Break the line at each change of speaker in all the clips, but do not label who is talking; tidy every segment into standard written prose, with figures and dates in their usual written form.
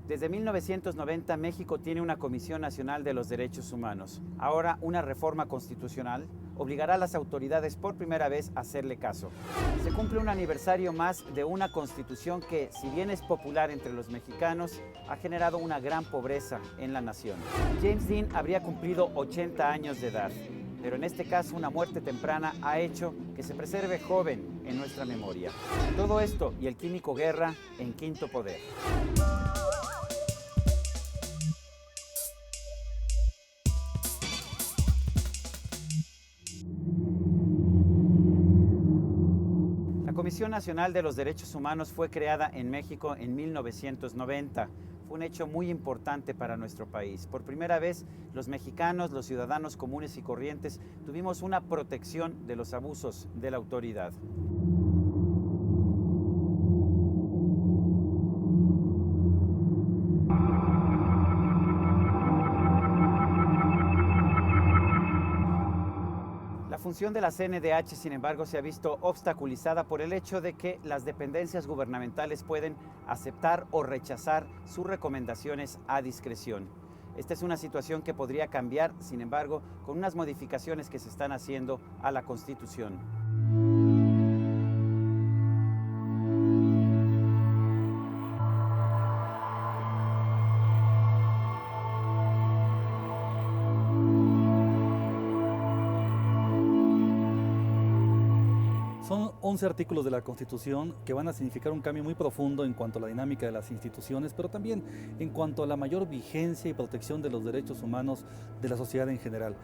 Desde 1990, México tiene una Comisión Nacional de los Derechos Humanos. Ahora, una reforma constitucional obligará a las autoridades por primera vez a hacerle caso. Se cumple un aniversario más de una constitución que, si bien es popular entre los mexicanos, ha generado una gran pobreza en la nación. James Dean habría cumplido 80 años de edad, pero en este caso una muerte temprana ha hecho que se preserve joven en nuestra memoria. Todo esto y el Químico Guerra en Quinto Poder. La Comisión Nacional de los Derechos Humanos fue creada en México en 1990. Fue un hecho muy importante para nuestro país. Por primera vez, los mexicanos, los ciudadanos comunes y corrientes, tuvimos una protección de los abusos de la autoridad. La función de la CNDH, sin embargo, se ha visto obstaculizada por el hecho de que las dependencias gubernamentales pueden aceptar o rechazar sus recomendaciones a discreción. Esta es una situación que podría cambiar, sin embargo, con unas modificaciones que se están haciendo a la Constitución.
Son 11 artículos de la Constitución que van a significar un cambio muy profundo en cuanto a la dinámica de las instituciones, pero también en cuanto a la mayor vigencia y protección de los derechos humanos de la sociedad en general.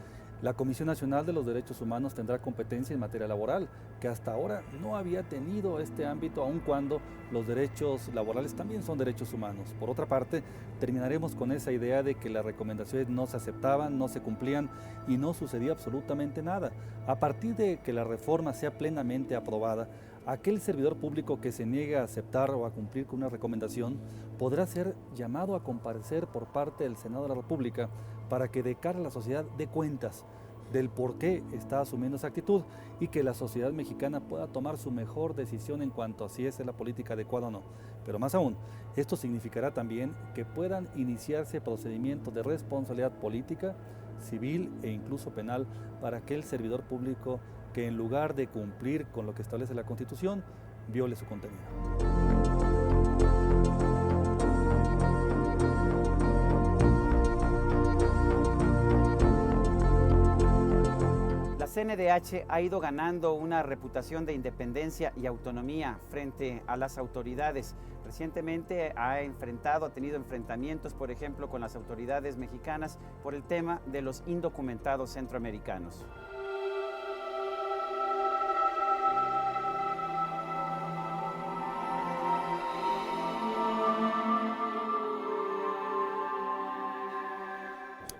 La Comisión Nacional de los Derechos Humanos tendrá competencia en materia laboral, que hasta ahora no había tenido este ámbito, aun cuando los derechos laborales también son derechos humanos. Por otra parte, terminaremos con esa idea de que las recomendaciones no se aceptaban, no se cumplían y no sucedía absolutamente nada. A partir de que la reforma sea plenamente aprobada, aquel servidor público que se niegue a aceptar o a cumplir con una recomendación podrá ser llamado a comparecer por parte del Senado de la República para que de cara a la sociedad dé cuentas del por qué está asumiendo esa actitud y que la sociedad mexicana pueda tomar su mejor decisión en cuanto a si es la política adecuada o no. Pero más aún, esto significará también que puedan iniciarse procedimientos de responsabilidad política, civil e incluso penal para aquel servidor público que en lugar de cumplir con lo que establece la Constitución, viole su contenido.
La CNDH ha ido ganando una reputación de independencia y autonomía frente a las autoridades. Recientemente ha tenido enfrentamientos, por ejemplo, con las autoridades mexicanas por el tema de los indocumentados centroamericanos.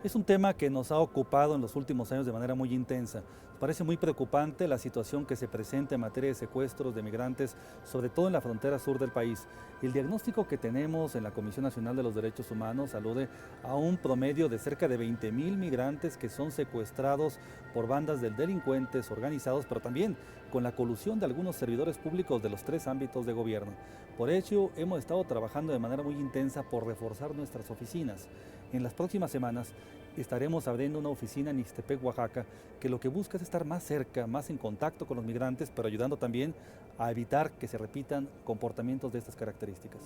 Es un tema que nos ha ocupado en los últimos años de manera muy intensa. Parece muy preocupante la situación que se presenta en materia de secuestros de migrantes, sobre todo en la frontera sur del país. El diagnóstico que tenemos en la Comisión Nacional de los Derechos Humanos alude a un promedio de cerca de 20,000 migrantes que son secuestrados por bandas de delincuentes organizados, pero también con la colusión de algunos servidores públicos de los 3 ámbitos de gobierno. Por ello, hemos estado trabajando de manera muy intensa por reforzar nuestras oficinas. En las próximas semanas estaremos abriendo una oficina en Ixtepec, Oaxaca, que lo que busca es estar más cerca, más en contacto con los migrantes, pero ayudando también a evitar que se repitan comportamientos de estas características.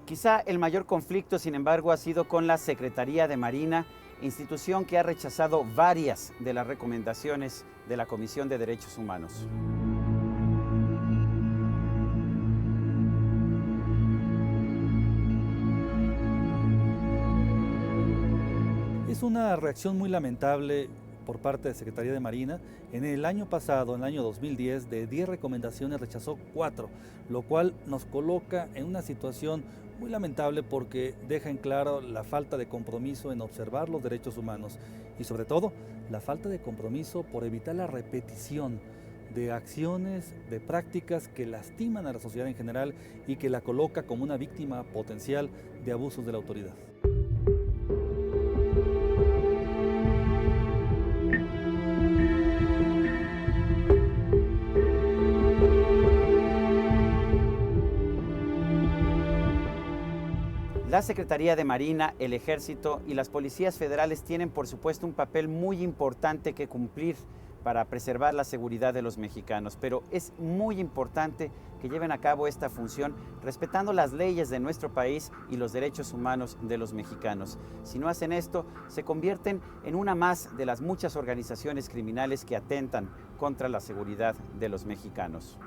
Quizá el mayor conflicto, sin embargo, ha sido con la Secretaría de Marina, institución que ha rechazado varias de las recomendaciones de la Comisión de Derechos Humanos.
Es una reacción muy lamentable por parte de la Secretaría de Marina. En el año pasado, en el año 2010, de 10 recomendaciones rechazó 4, lo cual nos coloca en una situación muy lamentable porque deja en claro la falta de compromiso en observar los derechos humanos y sobre todo la falta de compromiso por evitar la repetición de acciones, de prácticas que lastiman a la sociedad en general y que la coloca como una víctima potencial de abusos de la autoridad.
La Secretaría de Marina, el Ejército y las policías federales tienen, por supuesto, un papel muy importante que cumplir para preservar la seguridad de los mexicanos, pero es muy importante que lleven a cabo esta función respetando las leyes de nuestro país y los derechos humanos de los mexicanos. Si no hacen esto, se convierten en una más de las muchas organizaciones criminales que atentan contra la seguridad de los mexicanos.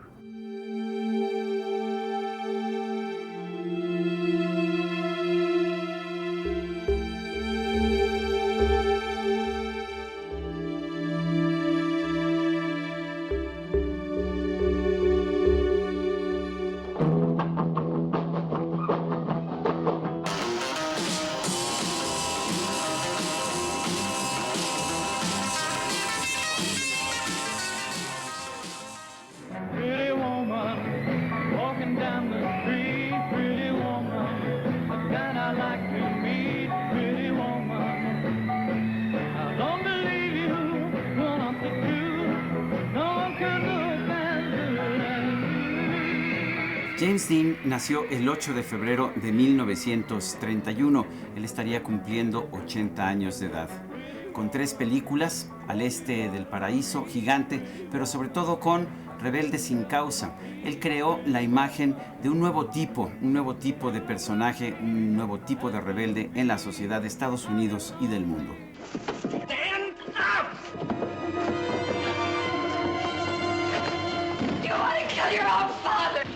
James Dean nació el 8 de febrero de 1931. Él estaría cumpliendo 80 años de edad. Con 3 películas, Al este del paraíso, Gigante, pero sobre todo con Rebelde sin causa. Él creó la imagen de un nuevo tipo de personaje, un nuevo tipo de rebelde en la sociedad de Estados Unidos y del mundo.
Stand up! You want to kill your own father?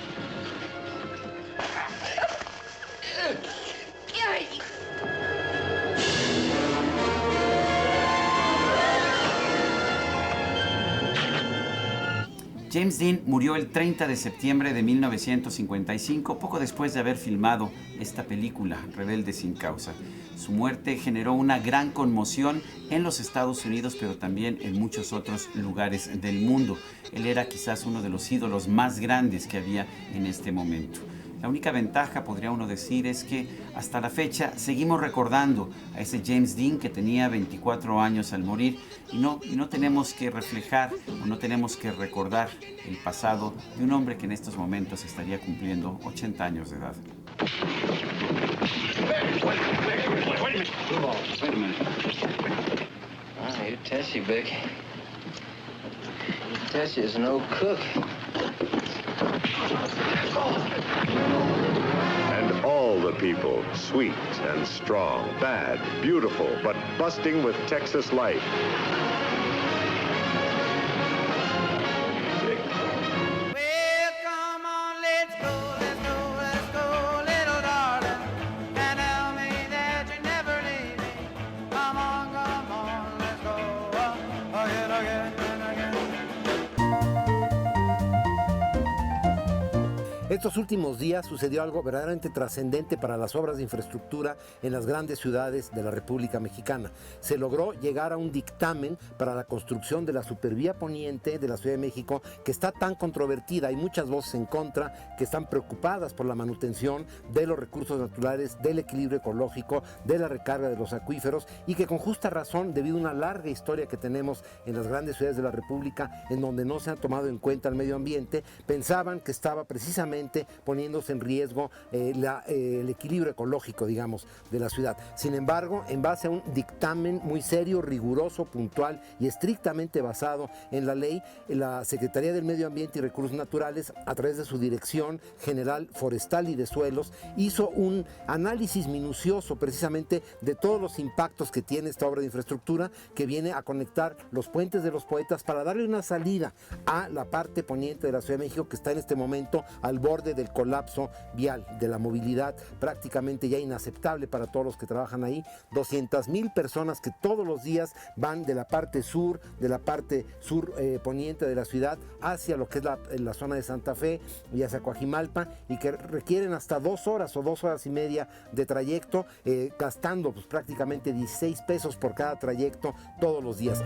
James Dean murió el 30 de septiembre de 1955, poco después de haber filmado esta película, Rebelde sin causa. Su muerte generó una gran conmoción en los Estados Unidos, pero también en muchos otros lugares del mundo. Él era quizás uno de los ídolos más grandes que había en este momento. La única ventaja, podría uno decir, es que hasta la fecha seguimos recordando a ese James Dean que tenía 24 años al morir y no tenemos que reflejar o no tenemos que recordar el pasado de un hombre que en estos momentos estaría cumpliendo 80 años de edad.
Wait a minute. Oh, you're Tessie, Vic. Tessie is no cook.
And all the people, sweet and strong, bad, beautiful, but busting with Texas life.
Estos últimos días sucedió algo verdaderamente trascendente para las obras de infraestructura en las grandes ciudades de la República Mexicana. Se logró llegar a un dictamen para la construcción de la supervía poniente de la Ciudad de México, que está tan controvertida. Hay muchas voces en contra que están preocupadas por la manutención de los recursos naturales, del equilibrio ecológico, de la recarga de los acuíferos, y que con justa razón, debido a una larga historia que tenemos en las grandes ciudades de la República, en donde no se ha tomado en cuenta el medio ambiente, pensaban que estaba precisamente poniéndose en riesgo el equilibrio ecológico, digamos, de la ciudad. Sin embargo, en base a un dictamen muy serio, riguroso, puntual y estrictamente basado en la ley, la Secretaría del Medio Ambiente y Recursos Naturales, a través de su Dirección General Forestal y de Suelos, hizo un análisis minucioso precisamente de todos los impactos que tiene esta obra de infraestructura, que viene a conectar los puentes de los Poetas para darle una salida a la parte poniente de la Ciudad de México, que está en este momento al borde del colapso vial, de la movilidad prácticamente ya inaceptable para todos los que trabajan ahí. 200,000 personas que todos los días van de la parte sur poniente de la ciudad hacia lo que es la zona de Santa Fe y hacia Coajimalpa, y que requieren hasta 2 horas o 2 horas y media de trayecto, gastando pues prácticamente 16 pesos por cada trayecto todos los días.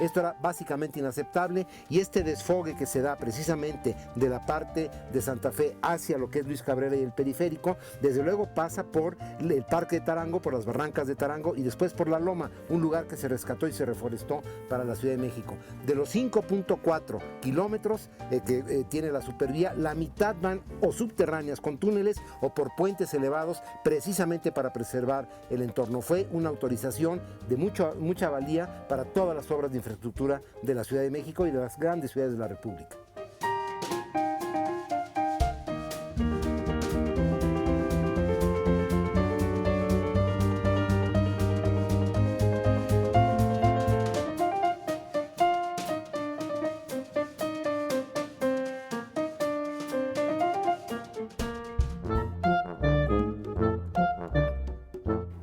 Esto era básicamente inaceptable y este desfogue que se da precisamente de la parte de Santa Fe hacia lo que es Luis Cabrera y el periférico, desde luego pasa por el Parque de Tarango, por las barrancas de Tarango y después por La Loma, un lugar que se rescató y se reforestó para la Ciudad de México. De los 5.4 kilómetros que tiene la supervía, la mitad van o subterráneas con túneles o por puentes elevados precisamente para preservar el entorno. Fue una autorización de mucha valía para todas las obras de infraestructura de la Ciudad de México y de las grandes ciudades de la República.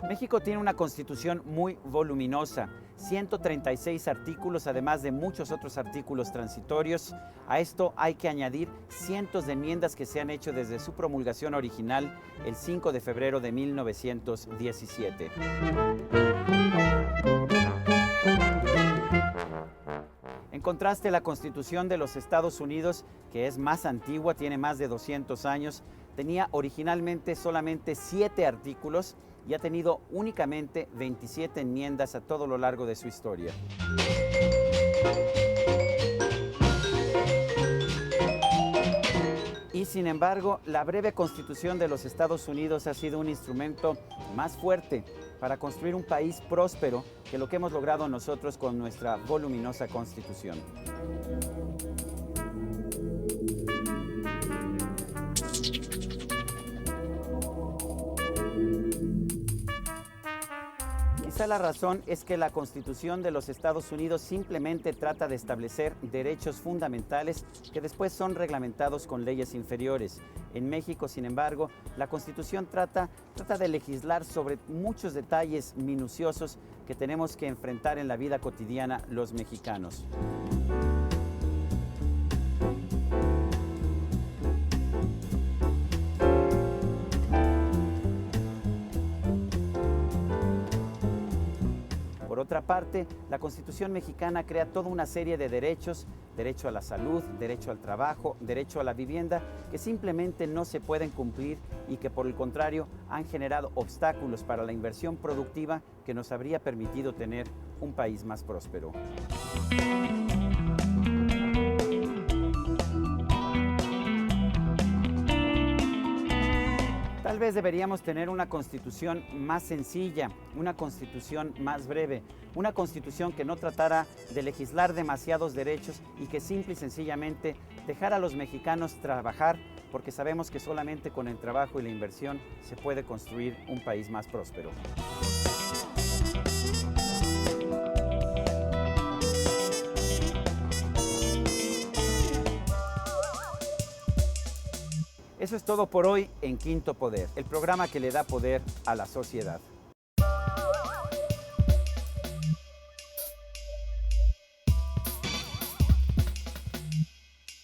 México tiene una constitución muy voluminosa, 136 artículos, además de muchos otros artículos transitorios. A esto hay que añadir cientos de enmiendas que se han hecho desde su promulgación original el 5 de febrero de 1917. En contraste, la Constitución de los Estados Unidos, que es más antigua, tiene más de 200 años, tenía originalmente solamente 7 artículos y ha tenido únicamente 27 enmiendas a todo lo largo de su historia. Y sin embargo, la breve Constitución de los Estados Unidos ha sido un instrumento más fuerte para construir un país próspero que lo que hemos logrado nosotros con nuestra voluminosa Constitución. Quizá la razón es que la Constitución de los Estados Unidos simplemente trata de establecer derechos fundamentales que después son reglamentados con leyes inferiores. En México, sin embargo, la Constitución trata de legislar sobre muchos detalles minuciosos que tenemos que enfrentar en la vida cotidiana los mexicanos. Por otra parte, la Constitución mexicana crea toda una serie de derechos, derecho a la salud, derecho al trabajo, derecho a la vivienda, que simplemente no se pueden cumplir y que por el contrario han generado obstáculos para la inversión productiva que nos habría permitido tener un país más próspero. Tal vez deberíamos tener una constitución más sencilla, una constitución más breve, una constitución que no tratara de legislar demasiados derechos y que simple y sencillamente dejara a los mexicanos trabajar, porque sabemos que solamente con el trabajo y la inversión se puede construir un país más próspero. Eso es todo por hoy en Quinto Poder, el programa que le da poder a la sociedad.